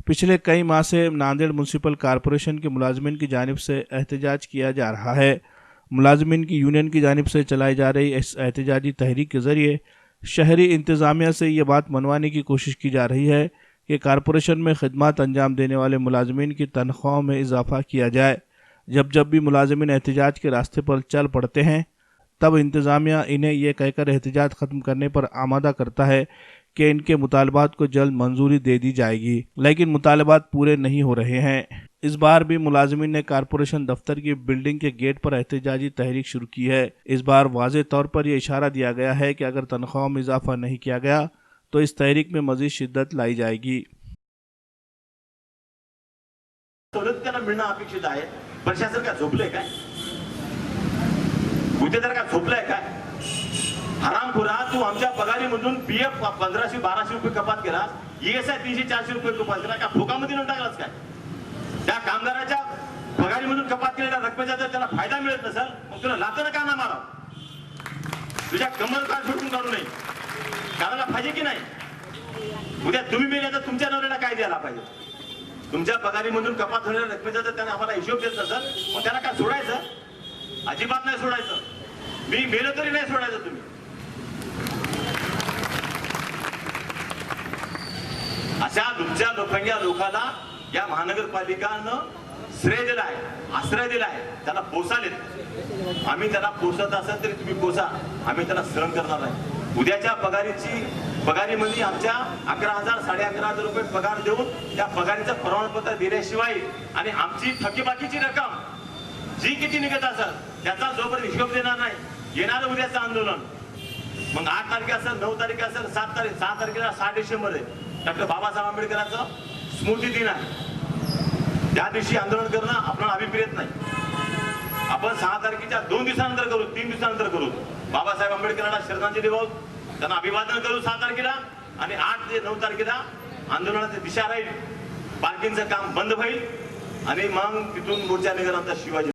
पिछले कई माह से नांदेड़ म्यूनसिपल कॉरपोरेशन के मुलाजमीन की जानिब से एहतजाज किया जा रहा है। मुलाजमीन की यूनियन की जानिब से चलाई जा रही इस एहतजाजी तहरीक के जरिए शहरी इंतज़ामिया से ये बात मनवाने की कोशिश की जा रही है कि कॉरपोरेशन में खिदमत अंजाम देने वाले मुलाजमीन की तनख्वाहों में इजाफा किया जाए। जब जब भी मुलाजमीन एहतजाज के रास्ते पर चल पड़ते हैं तब इंतज़ामिया इन्हें यह कहकर एहतजाज ख़त्म करने पर आमादा करता है कि इनके मुतालबात को जल्द मंजूरी दे दी जाएगी, लेकिन मुतालबात पूरे नहीं हो रहे हैं। इस बार भी मुलाजमीन ने कॉरपोरेशन दफ्तर की बिल्डिंग के गेट पर एहतजाजी तहरीक शुरू की है। इस बार वाज़े तौर पर यह इशारा दिया गया है कि अगर तनख्वाहों में इजाफा नहीं किया गया तो इस तहरीक में मजीद शिद्दत लाई जाएगी। मिळणं अपेक्षित आहे। प्रशासन का झोपलंय काय? गुत्तेदार का झोपलाय काय? हरामखोरा, तू आमच्या पगारीमधून पीएफ 1500-1200 रुपये कपात केलास, ईएसआय 300-400 रुपये कपात केला का? फुकामध्ये नेऊन टाकलास काय? त्या कामगाराच्या पगारीमधून कपात केलेल्या रकमेचा जर त्याला फायदा मिळत नसेल मग तुला लाथानं का ना मारावं? तुझ्या कमर का सोडून काढू नये? काढायला पाहिजे की नाही? उद्या तुम्ही मेले तर तुमच्या नवऱ्याला काय द्यायला पाहिजे? तुमच्या पगारीमधून कपात होणाऱ्या रकमेचा जर त्याने आम्हाला हिशोब देत नसेल मग त्याला काय सोडायचं? अजिबात नाही सोडायचं। मी मेलो तरी नाही सोडायचं तुम्ही। अशा दुसऱ्या लोकांना या महानगरपालिकानं श्रेय दिला आहे, आश्रय दिला आहे, त्याला पोसालेत। आम्ही त्याला पोसत असेल तरी तुम्ही पोसा, आम्ही त्याला सहन करणार नाही। उद्याच्या पगारीमध्ये आमच्या 11,000 11,500 रुपये पगार देऊन त्या पगारीचं प्रमाणपत्र दिल्याशिवाय आणि आमची थकीबाकीची रक्कम जी किती निघत असेल त्याचा जोपर्यंत हिशोब देणार नाही येणारं उद्याचं आंदोलन। मग 8 तारीख असेल, 9 तारीख असेल, 7 तारखेला 6 डिसेंबर आहे डॉक्टर बाबासाहेब आंबेडकरांचा स्मृती दिन आहे। त्या दिवशी आंदोलन करणं आपल्याला अभिप्रेत नाही। आपण 6 तारखेच्या 2 दिवसानंतर करू, 3 दिवसानंतर करू। बाबासाहेब आंबेडकरांना श्रद्धांजली वाहू, त्यांना अभिवादन करू 6 तारखेला आणि 8 ते 9 तारखेला आंदोलनाची दिशा राहील। पार्किंगचं काम बंद होईल आणि मग तिथून मोर्चा निघणार शिवाजी